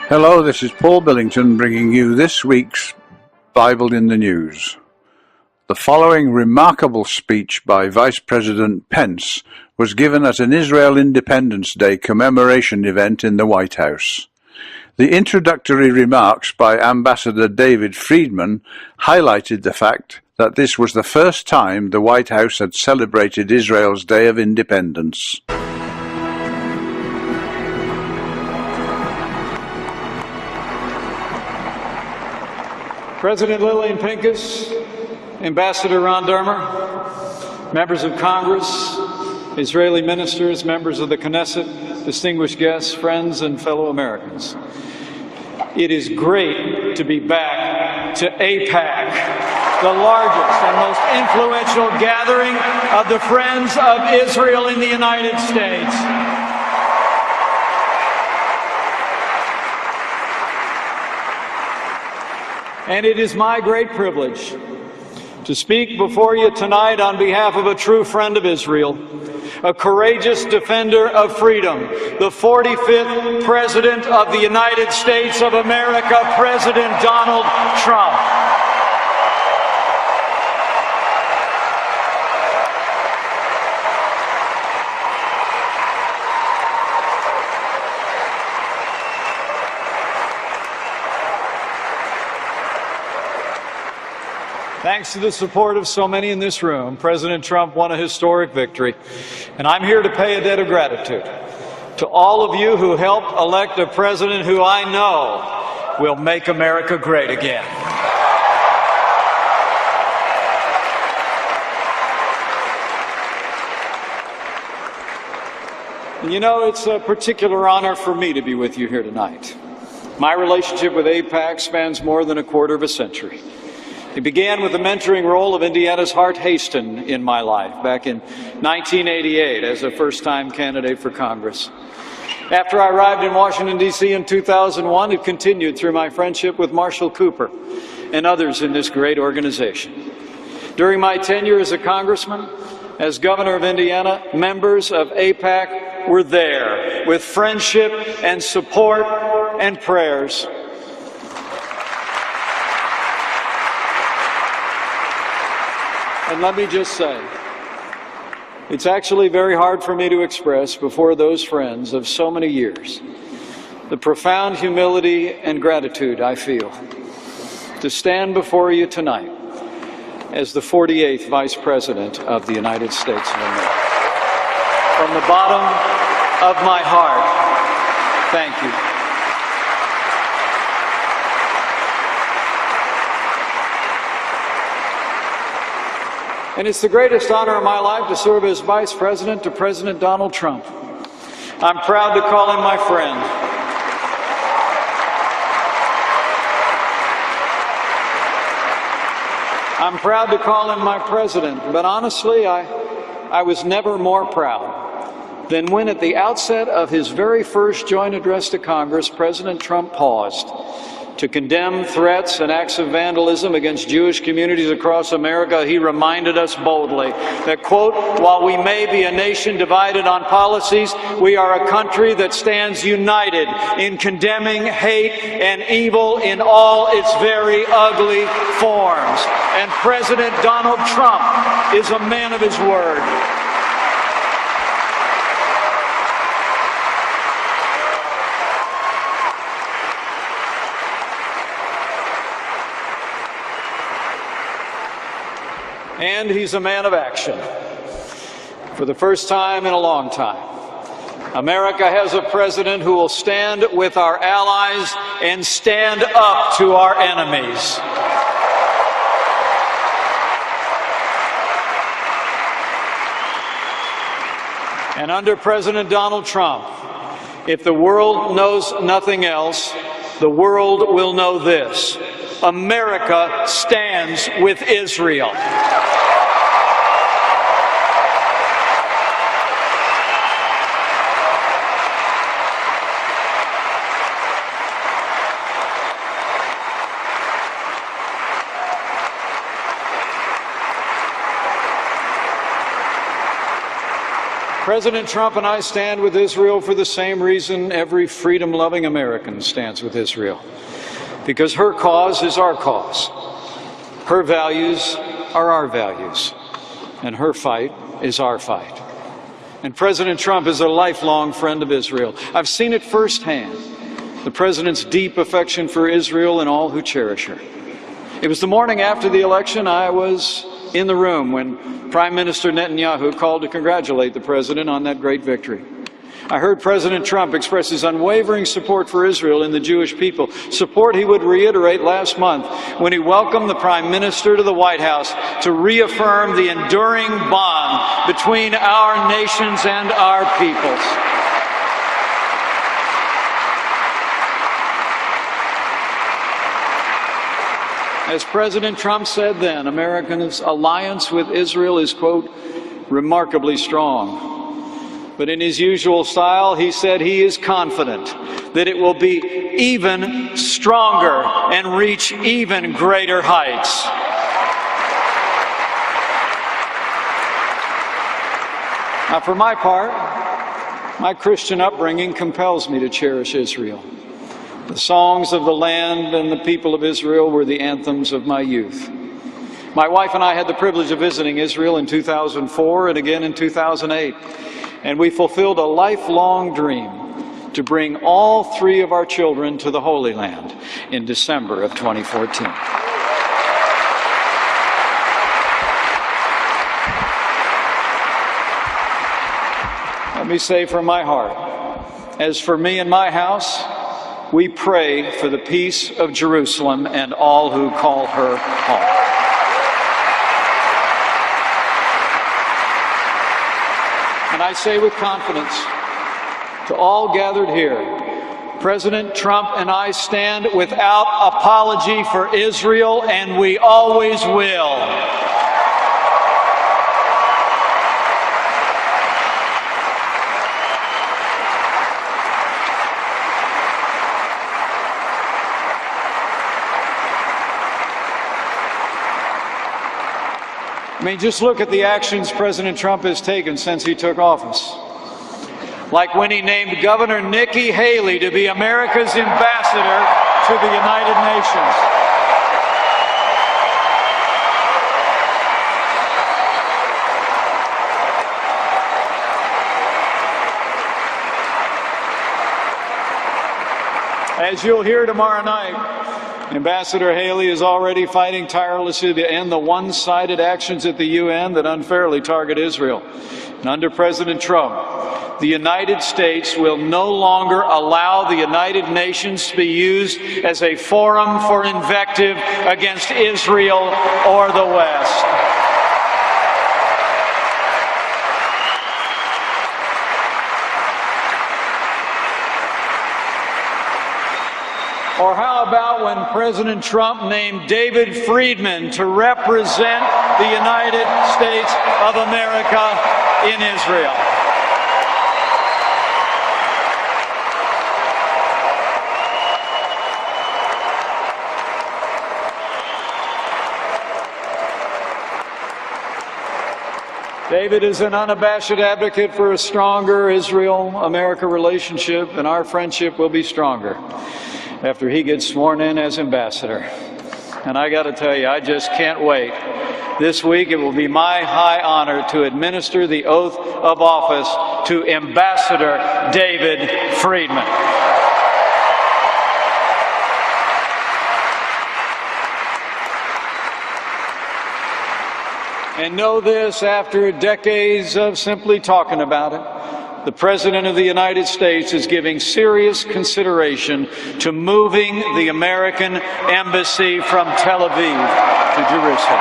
Hello, this is Paul Billington bringing you this week's Bible in the News. The following remarkable speech by Vice President Pence was given at an Israel Independence Day commemoration event in the White House. The introductory remarks by Ambassador David Friedman highlighted the fact that this was the first time the White House had celebrated Israel's Day of Independence. President Lillian Pincus, Ambassador Ron Dermer, members of Congress, Israeli ministers, members of the Knesset, distinguished guests, friends, and fellow Americans. It is great to be back to AIPAC, the largest and most influential gathering of the Friends of Israel in the United States. And it is my great privilege to speak before you tonight on behalf of a true friend of Israel, a courageous defender of freedom, the 45th President of the United States of America, President Donald Trump. Thanks to the support of so many in this room, President Trump won a historic victory, and I'm here to pay a debt of gratitude to all of you who helped elect a president who I know will make America great again. And you know, it's a particular honor for me to be with you here tonight. My relationship with AIPAC spans more than a quarter of a century. It began with the mentoring role of Indiana's Hart Haston in my life back in 1988 as a first-time candidate for Congress. After I arrived in Washington, D.C. in 2001, it continued through my friendship with Marshall Cooper and others in this great organization. During my tenure as a congressman, as governor of Indiana, members of AIPAC were there with friendship and support and prayers. And let me just say, it's actually very hard for me to express before those friends of so many years the profound humility and gratitude I feel to stand before you tonight as the 48th Vice President of the United States of America. From the bottom of my heart, thank you. And it's the greatest honor of my life to serve as Vice President to President Donald Trump. I'm proud to call him my friend. I'm proud to call him my president, but honestly, I was never more proud than when at the outset of his very first joint address to Congress, President Trump paused to condemn threats and acts of vandalism against Jewish communities across America. He reminded us boldly that, quote, while we may be a nation divided on policies, we are a country that stands united in condemning hate and evil in all its very ugly forms. And President Donald Trump is a man of his word. And he's a man of action. For the first time in a long time, America has a president who will stand with our allies and stand up to our enemies. And under President Donald Trump, if the world knows nothing else, the world will know this: America stands with Israel. President Trump and I stand with Israel for the same reason every freedom-loving American stands with Israel. Because her cause is our cause. Her values are our values. And her fight is our fight. And President Trump is a lifelong friend of Israel. I've seen it firsthand, the President's deep affection for Israel and all who cherish her. It was the morning after the election. I was in the room when Prime Minister Netanyahu called to congratulate the President on that great victory. I heard President Trump express his unwavering support for Israel and the Jewish people, support he would reiterate last month when he welcomed the Prime Minister to the White House to reaffirm the enduring bond between our nations and our peoples. As President Trump said then, America's alliance with Israel is, quote, remarkably strong. But in his usual style, he said he is confident that it will be even stronger and reach even greater heights. Now, for my part, my Christian upbringing compels me to cherish Israel. The songs of the land and the people of Israel were the anthems of my youth. My wife and I had the privilege of visiting Israel in 2004 and again in 2008. And we fulfilled a lifelong dream to bring all three of our children to the Holy Land in December of 2014. Let me say from my heart, as for me and my house, we pray for the peace of Jerusalem and all who call her home. And I say with confidence to all gathered here, President Trump and I stand without apology for Israel, and we always will. I mean, just look at the actions President Trump has taken since he took office. Like when he named Governor Nikki Haley to be America's ambassador to the United Nations. As you'll hear tomorrow night, Ambassador Haley is already fighting tirelessly to end the one-sided actions at the UN that unfairly target Israel. And under President Trump, the United States will no longer allow the United Nations to be used as a forum for invective against Israel or the West. Or how about when President Trump named David Friedman to represent the United States of America in Israel? David is an unabashed advocate for a stronger Israel-America relationship, and our friendship will be stronger after he gets sworn in as ambassador. And I got to tell you, I just can't wait. This week it will be my high honor to administer the oath of office to Ambassador David Friedman. And know this, after decades of simply talking about it, the President of the United States is giving serious consideration to moving the American embassy from Tel Aviv to Jerusalem.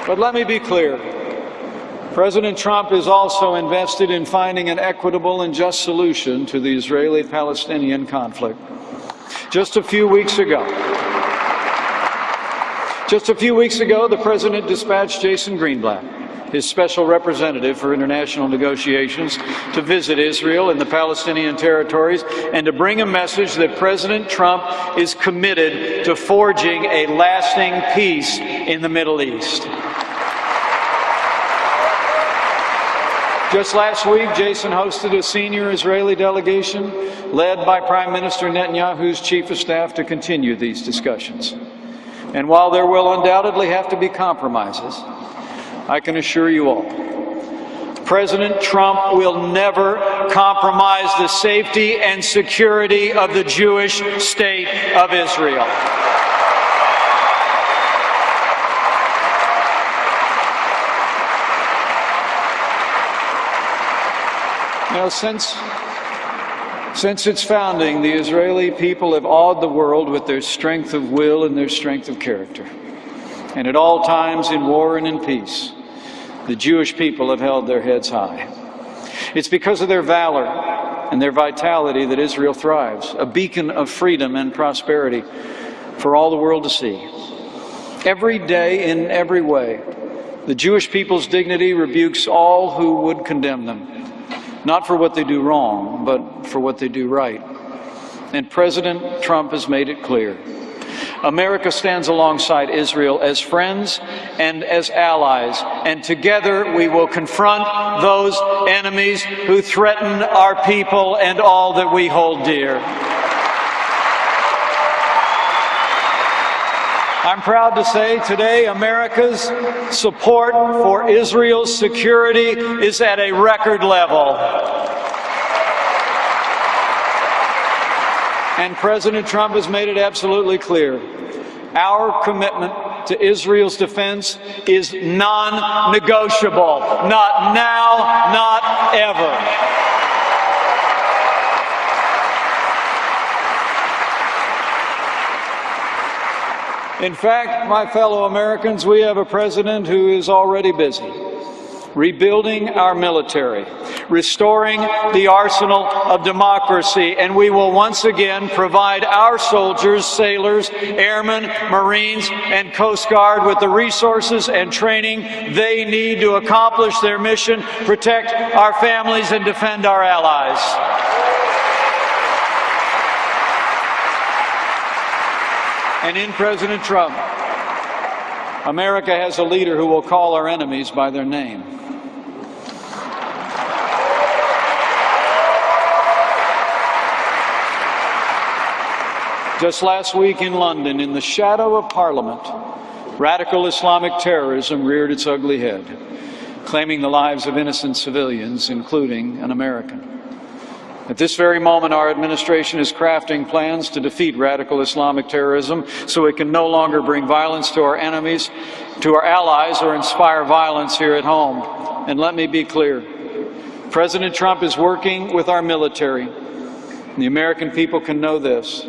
But let me be clear. President Trump is also invested in finding an equitable and just solution to the Israeli-Palestinian conflict. Just a few weeks ago, the President dispatched Jason Greenblatt, his special representative for international negotiations, to visit Israel and the Palestinian territories and to bring a message that President Trump is committed to forging a lasting peace in the Middle East. Just last week, Jason hosted a senior Israeli delegation led by Prime Minister Netanyahu's chief of staff to continue these discussions. And while there will undoubtedly have to be compromises, I can assure you all, President Trump will never compromise the safety and security of the Jewish state of Israel. Now, since its founding, the Israeli people have awed the world with their strength of will and their strength of character. And at all times, in war and in peace, the Jewish people have held their heads high. It's because of their valor and their vitality that Israel thrives, a beacon of freedom and prosperity for all the world to see. Every day, in every way, the Jewish people's dignity rebukes all who would condemn them, not for what they do wrong, but for what they do right. And President Trump has made it clear. America stands alongside Israel as friends and as allies, and together we will confront those enemies who threaten our people and all that we hold dear. I'm proud to say today America's support for Israel's security is at a record level. And President Trump has made it absolutely clear. Our commitment to Israel's defense is non-negotiable. Not now, not ever. In fact, my fellow Americans, we have a president who is already busy rebuilding our military, restoring the arsenal of democracy, and we will once again provide our soldiers, sailors, airmen, Marines, and Coast Guard with the resources and training they need to accomplish their mission, protect our families, and defend our allies. And in President Trump, America has a leader who will call our enemies by their name. Just last week in London, in the shadow of Parliament, radical Islamic terrorism reared its ugly head, claiming the lives of innocent civilians, including an American. At this very moment, our administration is crafting plans to defeat radical Islamic terrorism so it can no longer bring violence to our enemies, to our allies, or inspire violence here at home. And let me be clear, President Trump is working with our military. And the American people can know this.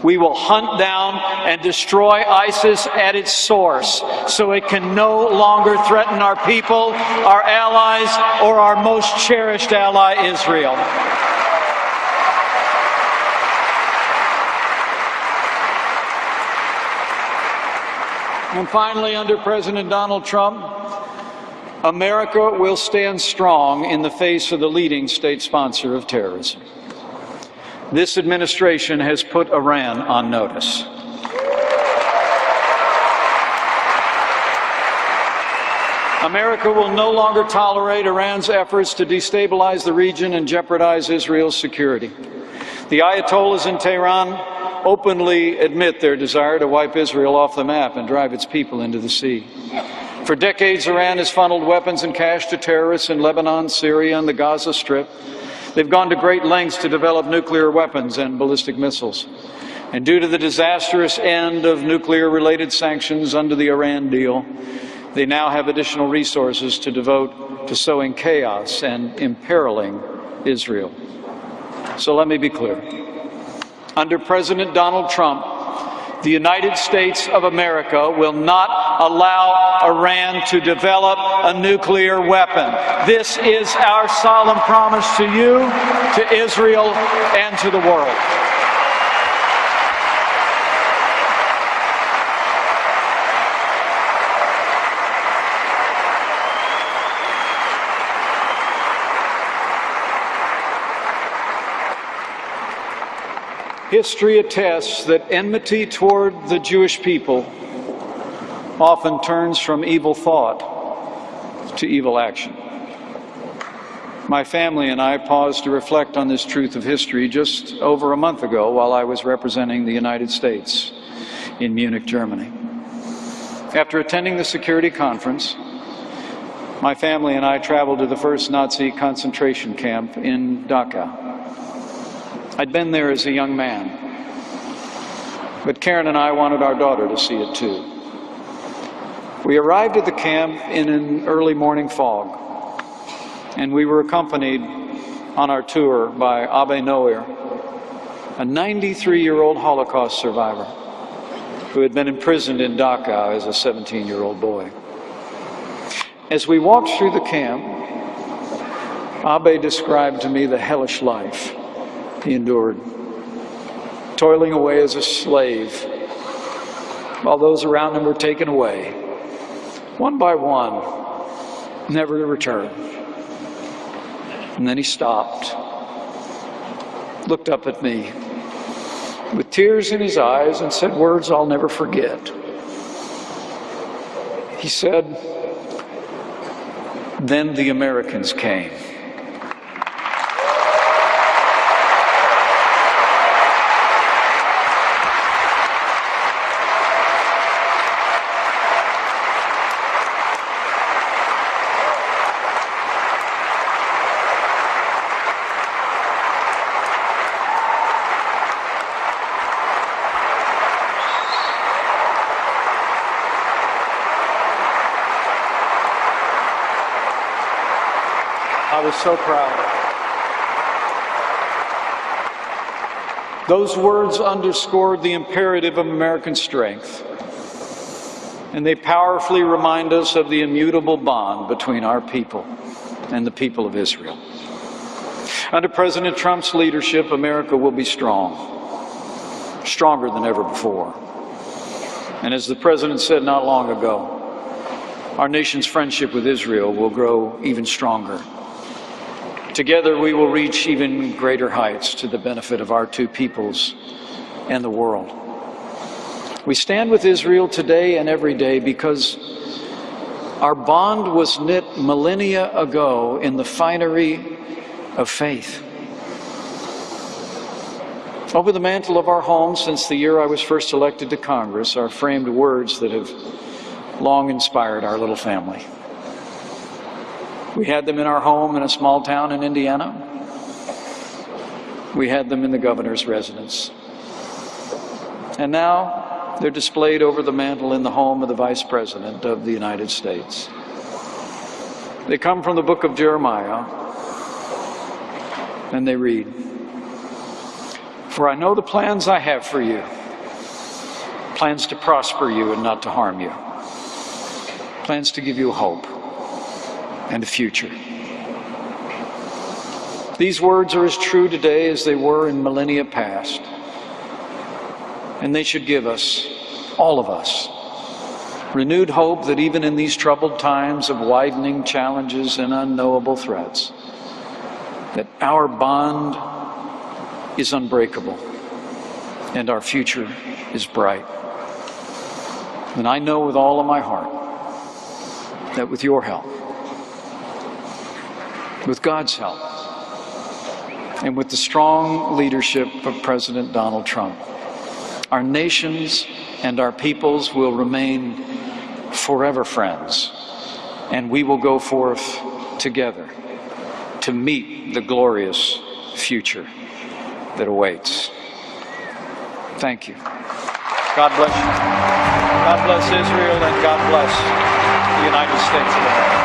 We will hunt down and destroy ISIS at its source so it can no longer threaten our people, our allies, or our most cherished ally, Israel. And finally, under President Donald Trump, America will stand strong in the face of the leading state sponsor of terrorism. This administration has put Iran on notice. America will no longer tolerate Iran's efforts to destabilize the region and jeopardize Israel's security. The Ayatollahs in Tehran openly admit their desire to wipe Israel off the map and drive its people into the sea. For decades, Iran has funneled weapons and cash to terrorists in Lebanon, Syria, and the Gaza Strip. They've gone to great lengths to develop nuclear weapons and ballistic missiles. And due to the disastrous end of nuclear-related sanctions under the Iran deal, they now have additional resources to devote to sowing chaos and imperiling Israel. So let me be clear. Under President Donald Trump, the United States of America will not allow Iran to develop a nuclear weapon. This is our solemn promise to you, to Israel, and to the world. history attests that enmity toward the Jewish people often turns from evil thought to evil action. My family and I paused to reflect on this truth of history just over a month ago while I was representing the United States in Munich, Germany. After attending the security conference, my family and I traveled to the first Nazi concentration camp in Dachau. I'd been there as a young man, but Karen and I wanted our daughter to see it too. We arrived at the camp in an early morning fog, and we were accompanied on our tour by Abbe Noer, a 93-year-old Holocaust survivor who had been imprisoned in Dachau as a 17-year-old boy. As we walked through the camp, Abbe described to me the hellish life he endured, toiling away as a slave while those around him were taken away, one by one, never to return. And then he stopped, looked up at me with tears in his eyes and said words I'll never forget. He said, "Then the Americans came." I was so proud. Those words underscored the imperative of American strength, and they powerfully remind us of the immutable bond between our people and the people of Israel. Under President Trump's leadership, America will be strong, stronger than ever before. And as the President said not long ago, our nation's friendship with Israel will grow even stronger. Together we will reach even greater heights to the benefit of our two peoples and the world. We stand with Israel today and every day because our bond was knit millennia ago in the finery of faith. Over the mantle of our home since the year I was first elected to Congress are framed words that have long inspired our little family. We had them in our home in a small town in Indiana. We had them in the governor's residence. And now they're displayed over the mantle in the home of the Vice President of the United States. They come from the book of Jeremiah, and they read, "For I know the plans I have for you, plans to prosper you and not to harm you, plans to give you hope and a future." These words are as true today as they were in millennia past, and they should give us, all of us, renewed hope that even in these troubled times of widening challenges and unknowable threats, that our bond is unbreakable and our future is bright. And I know with all of my heart that with your help, with God's help, and with the strong leadership of President Donald Trump, our nations and our peoples will remain forever friends, and we will go forth together to meet the glorious future that awaits. Thank you. God bless you. God bless Israel, and God bless the United States of America.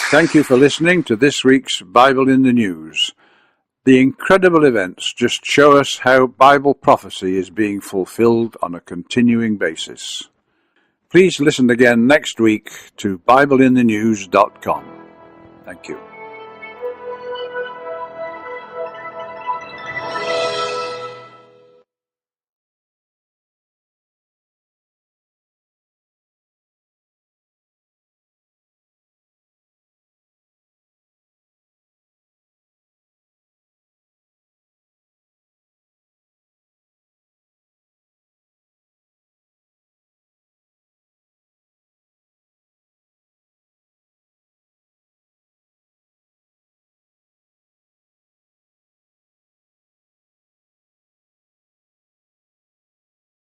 Thank you for listening to this week's Bible in the News. The incredible events just show us how Bible prophecy is being fulfilled on a continuing basis. Please listen again next week to BibleInTheNews.com. Thank you.